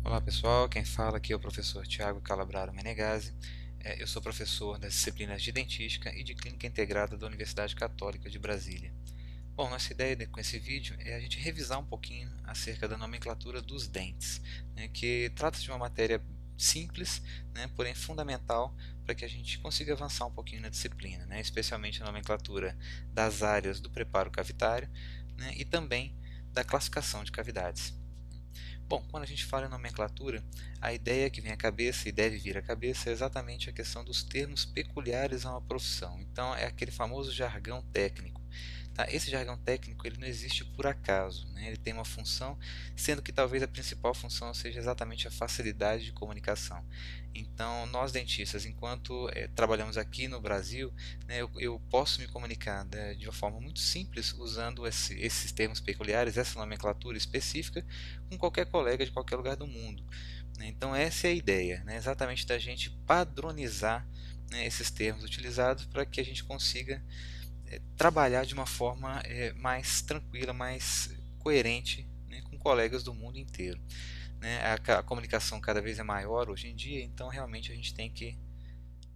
Olá pessoal, quem fala aqui é o professor Tiago Calabraro Menegazzi. Eu sou professor das disciplinas de Dentística e de Clínica Integrada da Universidade Católica de Brasília. Bom, nossa ideia com esse vídeo é a gente revisar um pouquinho acerca da nomenclatura dos dentes, né, que trata-se de uma matéria simples, né, porém fundamental para que a gente consiga avançar um pouquinho na disciplina, né, especialmente a nomenclatura das áreas do preparo cavitário, né, e também da classificação de cavidades. Bom, quando a gente fala em nomenclatura, a ideia que vem à cabeça e deve vir à cabeça é exatamente a questão dos termos peculiares a uma profissão. Então, é aquele famoso jargão técnico. Tá? Esse jargão técnico ele não existe por acaso, né? Ele tem uma função, sendo que talvez a principal função seja exatamente a facilidade de comunicação. Então, nós dentistas, enquanto trabalhamos aqui no Brasil, né, eu posso me comunicar, né, de uma forma muito simples usando esses termos peculiares, essa nomenclatura específica, com qualquer colega de qualquer lugar do mundo, né? Então, essa é a ideia, né, exatamente da gente padronizar, né, esses termos utilizados para que a gente consiga trabalhar de uma forma mais tranquila, mais coerente, né, com colegas do mundo inteiro, né? A comunicação cada vez é maior hoje em dia, então realmente a gente tem que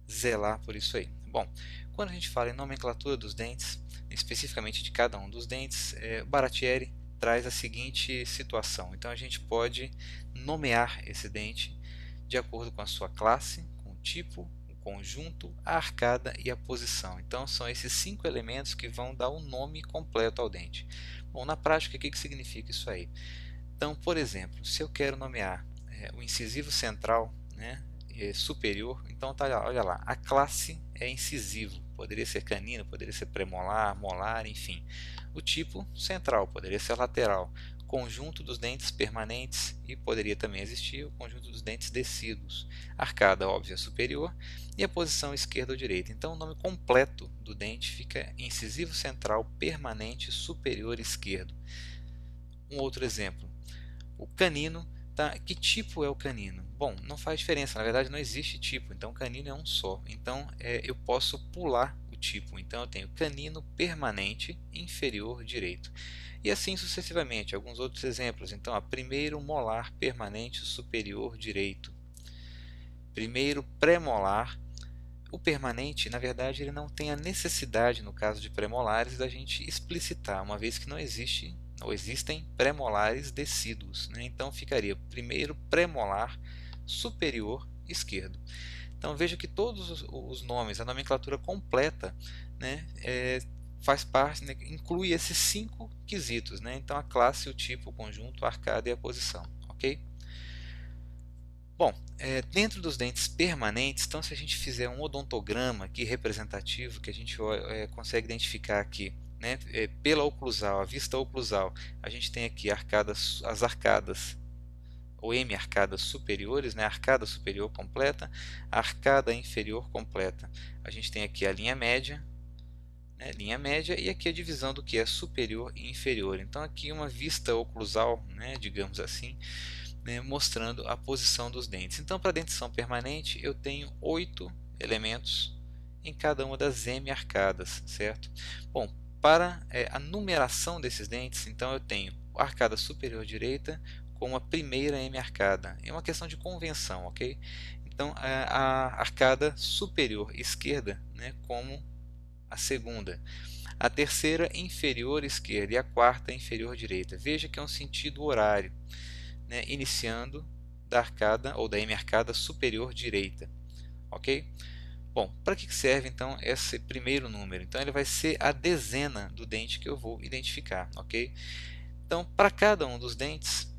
zelar por isso aí. Bom, quando a gente fala em nomenclatura dos dentes, especificamente de cada um dos dentes, Baratieri traz a seguinte situação. Então a gente pode nomear esse dente de acordo com a sua classe, com o tipo, o conjunto, a arcada e a posição. Então são esses 5 elementos que vão dar o nome completo ao dente. Bom, na prática, o que significa isso aí? Então, por exemplo, se eu quero nomear o incisivo central, né, superior, então tá, olha lá, a classe é incisivo, poderia ser canino, poderia ser premolar, molar, enfim. O tipo central, poderia ser lateral, conjunto dos dentes permanentes e poderia também existir o conjunto dos dentes decíduos. Arcada óbvia superior e a posição esquerda ou direita. Então o nome completo do dente fica incisivo central permanente superior esquerdo. Um outro exemplo, o canino, tá? Que tipo é o canino? Bom, não faz diferença, na verdade não existe tipo, então canino é um só. Então eu posso pular o tipo, então eu tenho canino permanente inferior direito. E assim sucessivamente, alguns outros exemplos. Então, primeiro molar permanente superior direito. Primeiro premolar. O permanente, na verdade, ele não tem a necessidade, no caso de premolares, da gente explicitar, uma vez que não existe ou existem premolares decíduos, né? Então ficaria primeiro premolar superior esquerdo. Então veja que todos os nomes, a nomenclatura completa, né, faz parte, né, inclui esses 5 quesitos, né? Então a classe, o tipo, o conjunto, a arcada e a posição, ok? Bom, dentro dos dentes permanentes, então se a gente fizer um odontograma aqui representativo, que a gente consegue identificar aqui, né, pela oclusal, a vista oclusal, a gente tem aqui as arcadas, ou hemiarcadas superiores, né, a arcada superior completa, a arcada inferior completa. A gente tem aqui a linha média, né, linha média, e aqui a divisão do que é superior e inferior. Então aqui uma vista oclusal, né, digamos assim, né, mostrando a posição dos dentes. Então, para a dentição permanente, eu tenho 8 elementos em cada uma das hemiarcadas, certo? Bom, para a numeração desses dentes, então eu tenho a arcada superior direita como a primeira hemiarcada. É uma questão de convenção, ok? Então, a arcada superior esquerda, né, como a segunda. A terceira inferior esquerda e a quarta inferior direita. Veja que é um sentido horário, né, iniciando da arcada ou da hemiarcada superior direita, ok? Bom, para que serve então esse primeiro número? Então ele vai ser a dezena do dente que eu vou identificar, ok? Então para cada um dos dentes,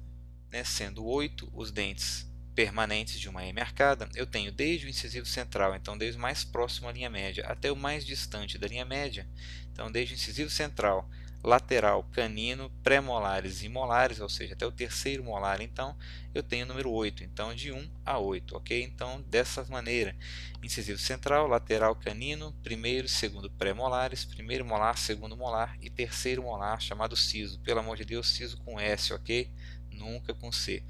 né, sendo 8 os dentes permanentes de uma hemiarcada, eu tenho desde o incisivo central, então desde o mais próximo à linha média, até o mais distante da linha média, então desde o incisivo central, lateral, canino, pré-molares e molares, ou seja, até o terceiro molar, então eu tenho o número 8, então de 1 a 8, ok? Então dessa maneira, incisivo central, lateral, canino, primeiro, segundo pré-molares, primeiro molar, segundo molar e terceiro molar, chamado siso, pelo amor de Deus, siso com S, ok? Nunca com C.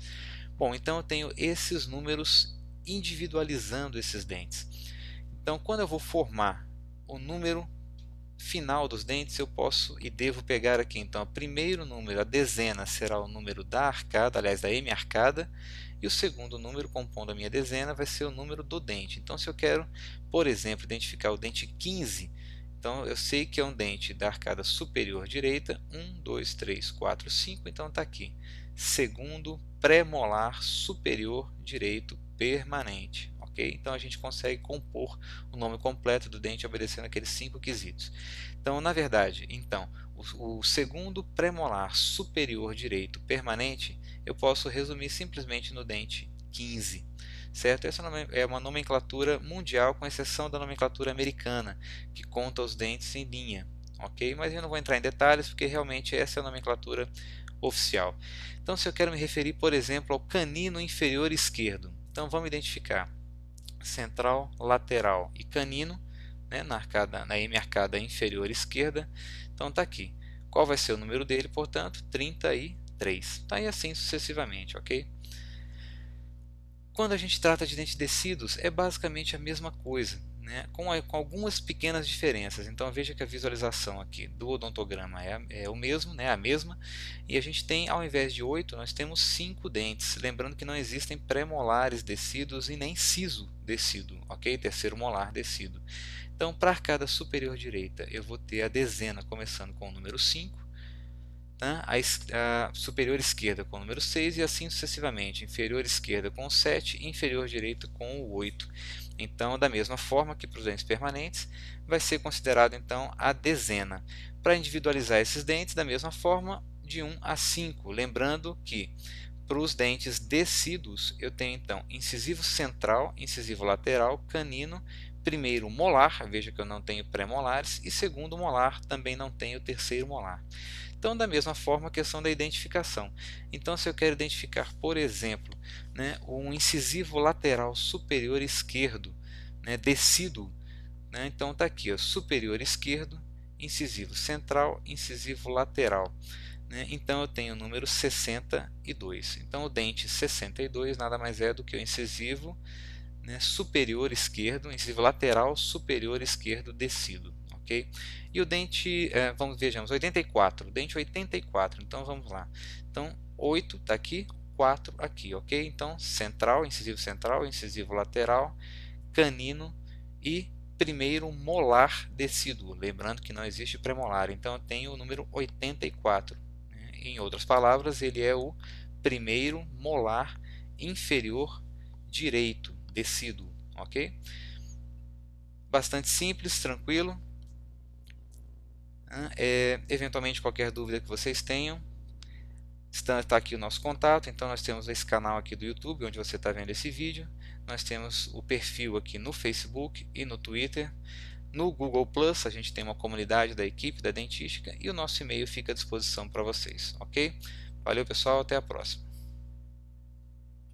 Bom, então eu tenho esses números individualizando esses dentes. Então, quando eu vou formar o número final dos dentes eu posso e devo pegar aqui. Então, o primeiro número, a dezena, será o número da arcada, aliás, da M-arcada, e o segundo número compondo a minha dezena vai ser o número do dente. Então, se eu quero, por exemplo, identificar o dente 15, então eu sei que é um dente da arcada superior direita, 1, 2, 3, 4, 5, então está aqui. Segundo pré-molar superior direito permanente. Ok? Então a gente consegue compor o nome completo do dente obedecendo aqueles 5 quesitos. Então, na verdade, o segundo premolar superior direito permanente eu posso resumir simplesmente no dente 15. Certo? Essa é uma nomenclatura mundial, com exceção da nomenclatura americana, que conta os dentes em linha. Ok? Mas eu não vou entrar em detalhes, porque realmente essa é a nomenclatura oficial. Então, se eu quero me referir, por exemplo, ao canino inferior esquerdo, então vamos identificar central, lateral e canino, né, na M-arcada inferior esquerda. Então está aqui. Qual vai ser o número dele? Portanto, 33. Tá, e assim sucessivamente, ok? Quando a gente trata de dentes descidos, é basicamente a mesma coisa, né, com algumas pequenas diferenças. Então veja que a visualização aqui do odontograma é o mesmo, né, a mesma, e a gente tem, ao invés de 8, nós temos 5 dentes. Lembrando que não existem pré-molares descidos e nem siso descido, ok? Terceiro molar descido. Então, para a arcada superior direita, eu vou ter a dezena começando com o número 5, né? A superior esquerda com o número 6 e assim sucessivamente, inferior esquerda com o 7 e inferior direito com o 8. Então, da mesma forma que para os dentes permanentes, vai ser considerado então a dezena. Para individualizar esses dentes, da mesma forma, de 1 a 5, lembrando que para os dentes descidos, eu tenho então incisivo central, incisivo lateral, canino, primeiro molar, veja que eu não tenho pré-molares, e segundo molar, também não tenho terceiro molar. Então, da mesma forma, a questão da identificação. Então, se eu quero identificar, por exemplo, né, um incisivo lateral superior esquerdo, né, descido, né, então está aqui, ó, superior esquerdo, incisivo central, incisivo lateral. Né? Então eu tenho o número 62. Então o dente 62 nada mais é do que o incisivo, né, superior esquerdo, incisivo lateral superior esquerdo descido. Ok? E o dente, vejamos, 84, dente 84, então vamos lá. Então 8 está aqui, 4 aqui, ok? Então central, incisivo lateral, canino e primeiro molar descido. Lembrando que não existe premolar, então eu tenho o número 84. Em outras palavras, ele é o primeiro molar inferior direito descido, ok? Bastante simples, tranquilo. Eventualmente qualquer dúvida que vocês tenham, está aqui o nosso contato. Então nós temos esse canal aqui do YouTube, onde você está vendo esse vídeo. Nós temos o perfil aqui no Facebook e no Twitter. No Google Plus a gente tem uma comunidade da equipe da dentística e o nosso e-mail fica à disposição para vocês, ok? Valeu pessoal, até a próxima.